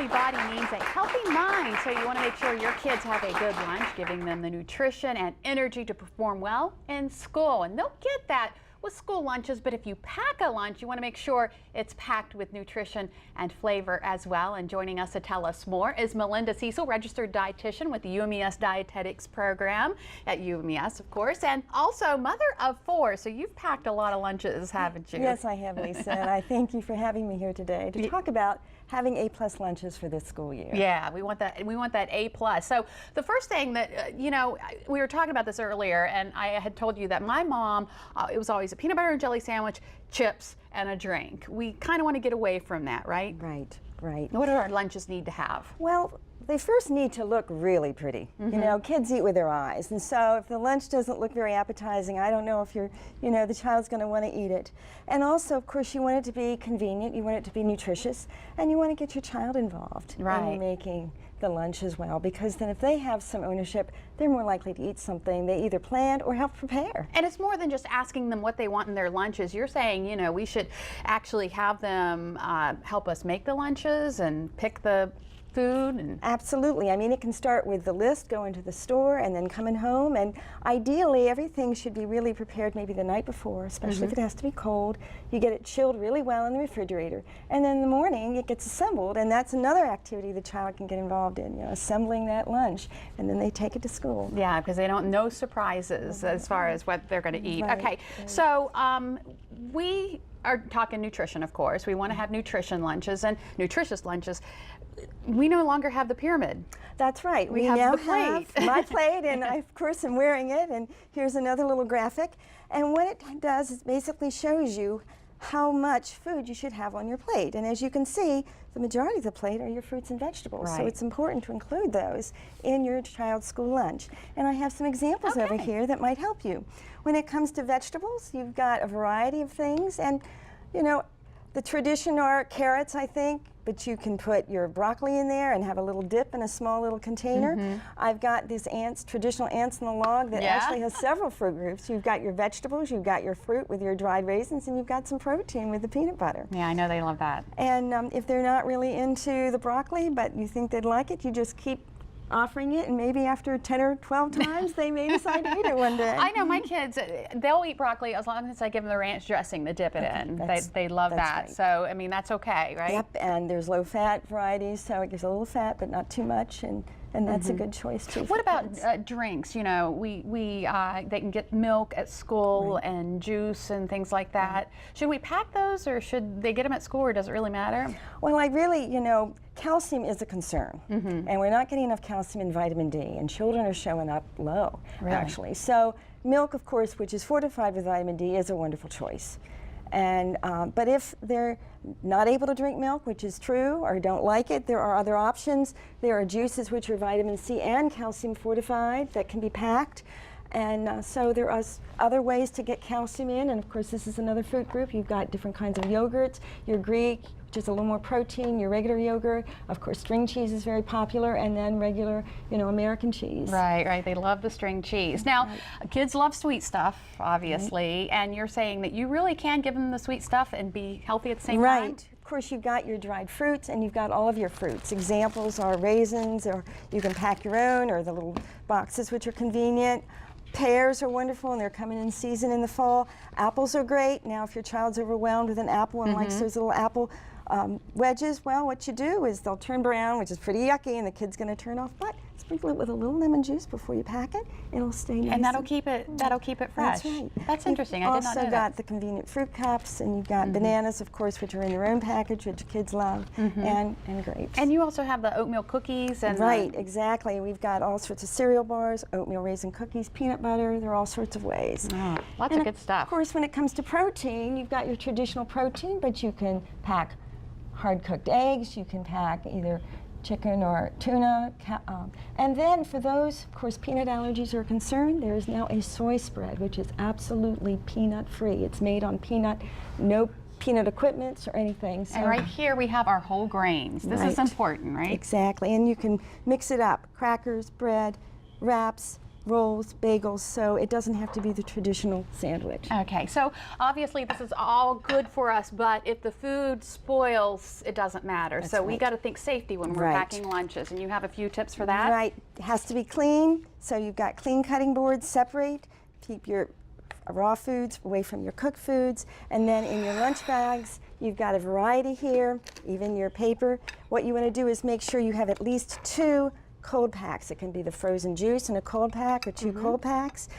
healthy body means a healthy mind, so you want to make sure your kids have a good lunch, giving them the nutrition and energy to perform well in school. And they'll get that with school lunches, but if you pack a lunch, you want to make sure it's packed with nutrition and flavor as well. And joining us to tell us more is Melinda Cecil, registered dietitian with the UMES Dietetics program at UMES, of course, and also mother of 4. So you've packed a lot of lunches, haven't you? Yes, I have, Lisa, and I thank you for having me here today to talk about having A+ lunches for this school year. Yeah, we want that. We want that A+. So the first thing that you know, we were talking about this earlier, and I had told you that my mom, it was always a peanut butter and jelly sandwich, chips, and a drink. We kind of want to get away from that, right? Right, right. What do our lunches need to have? Well, they first need to look really pretty. You know, kids eat with their eyes, and so if the lunch doesn't look very appetizing, I don't know if the child's going to want to eat it. And also, of course, you want it to be convenient, you want it to be nutritious, and you want to get your child involved in making the lunch as well, because then if they have some ownership, they're more likely to eat something they either planned or helped prepare. And it's more than just asking them what they want in their lunches. You're saying, you know, we should actually have them help us make the lunches and pick the food. And absolutely. I mean, it can start with the list, going to the store, and then coming home. And ideally, everything should be really prepared maybe the night before, especially if it has to be cold. You get it chilled really well in the refrigerator. And then in the morning, it gets assembled. And that's another activity the child can get involved in, you know, assembling that lunch. And then they take it to school. Yeah, because they don't know surprises as far as what they're going to eat. Right. Okay, so we are talking nutrition, of course. We want to have nutrition lunches and nutritious lunches. We no longer have the pyramid. That's right. We now have the plate. have my plate, and I, of course, am wearing it. And here's another little graphic. And what it does is basically shows you how much food you should have on your plate. And as you can see, the majority of the plate are your fruits and vegetables. Right. So it's important to include those in your child's school lunch. And I have some examples over here that might help you. When it comes to vegetables, you've got a variety of things. And, you know, the tradition are carrots, I think, but you can put your broccoli in there and have a little dip in a small little container. I've got these traditional ants in the log that actually has several fruit groups. You've got your vegetables, you've got your fruit with your dried raisins, and you've got some protein with the peanut butter. Yeah, I know they love that. And if they're not really into the broccoli, but you think they'd like it, you just keep offering it, and maybe after 10 or 12 times they may decide to eat it one day. I know my kids, they'll eat broccoli as long as I give them the ranch dressing to dip it in. They love that. Right. So, I mean, that's okay, right? Yep, and there's low-fat varieties, so it gives a little fat, but not too much, and that's a good choice too. What about drinks? You know, they can get milk at school and juice and things like that. Should we pack those, or should they get them at school, or does it really matter? Well, I really, you know, calcium is a concern, and we're not getting enough calcium and vitamin D, and children are showing up low, actually. So milk, of course, which is fortified with vitamin D, is a wonderful choice. And but if they're not able to drink milk, which is true, or don't like it, there are other options. There are juices which are vitamin C and calcium fortified that can be packed. And so there are other ways to get calcium in, and of course this is another fruit group. You've got different kinds of yogurts, your Greek, which is a little more protein, your regular yogurt, of course string cheese is very popular, and then regular, you know, American cheese. Right, right, they love the string cheese. Now, kids love sweet stuff, obviously, and you're saying that you really can give them the sweet stuff and be healthy at the same time? Right. Of course, you've got your dried fruits, and you've got all of your fruits. Examples are raisins, or you can pack your own, or the little boxes which are convenient. Pears are wonderful, and they're coming in season in the fall. Apples are great. Now, if your child's overwhelmed with an apple and likes those little apple wedges, well, what you do is they'll turn brown, which is pretty yucky, and the kid's going to turn off. But sprinkle it with a little lemon juice before you pack it. It'll stay nice. And that'll keep it fresh. That's right. That's interesting. I did not know that. You've also got the convenient fruit cups, and you've got bananas, of course, which are in their own package, which kids love, and grapes. And you also have the oatmeal cookies. And exactly. We've got all sorts of cereal bars, oatmeal raisin cookies, peanut butter. There are all sorts of ways. Oh, lots of good stuff. Of course, when it comes to protein, you've got your traditional protein, but you can pack hard-cooked eggs. You can pack either chicken or tuna. And then for those, of course, peanut allergies are concerned, there is now a soy spread, which is absolutely peanut-free. It's made on peanut, no peanut equipments or anything. So and right here we have our whole grains. This is important, right? Exactly, and you can mix it up. Crackers, bread, wraps, rolls, bagels, so it doesn't have to be the traditional sandwich. Okay, so obviously this is all good for us, but if the food spoils, it doesn't matter. That's so we right. got to think safety when we're Right. packing lunches, and you have a few tips for that? Right, it has to be clean, so you've got clean cutting boards, separate, keep your raw foods away from your cooked foods, and then in your lunch bags, you've got a variety here, even your paper. What you want to do is make sure you have at least 2 cold packs. It can be the frozen juice in a cold pack or 2 cold packs.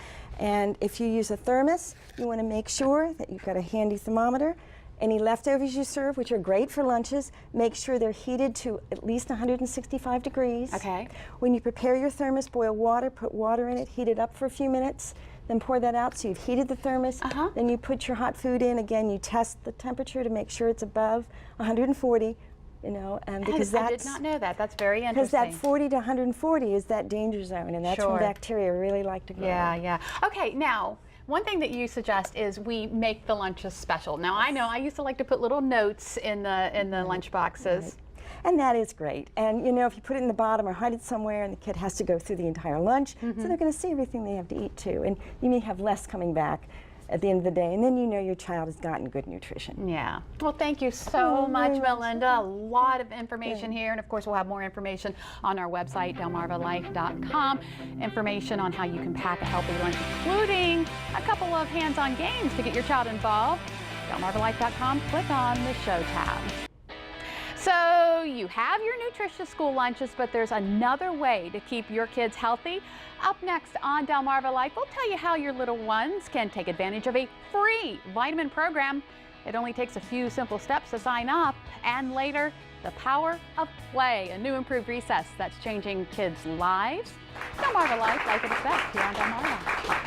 And if you use a thermos, you want to make sure that you've got a handy thermometer. Any leftovers you serve, which are great for lunches, make sure they're heated to at least 165 degrees. Okay. When you prepare your thermos, boil water, put water in it, heat it up for a few minutes, then pour that out. So you've heated the thermos, then you put your hot food in. Again, you test the temperature to make sure it's above 140. You know, and because I that's did not know that. That's very because interesting. that 40 to 140 is that danger zone, and that's Sure. when bacteria really like to grow. Yeah, yeah. Okay, now, one thing that you suggest is we make the lunches special. Now, I know I used to like to put little notes in the lunch boxes. And that is great. And you know, if you put it in the bottom or hide it somewhere, and the kid has to go through the entire lunch, so they're going to see everything they have to eat too. And you may have less coming back at the end of the day, and then you know your child has gotten good nutrition. Yeah. Well, thank you so much, very much. Melinda. A lot of information here, and of course, we'll have more information on our website, delmarvalife.com. Information on how you can pack a healthy lunch, including a couple of hands-on games to get your child involved. delmarvalife.com. Click on the Show tab. So you have your nutritious school lunches, but there's another way to keep your kids healthy. Up next on Delmarva Life, we'll tell you how your little ones can take advantage of a free vitamin program. It only takes a few simple steps to sign up. And later, the power of play, a new improved recess that's changing kids' lives. Delmarva Life, life at its best here on Delmarva.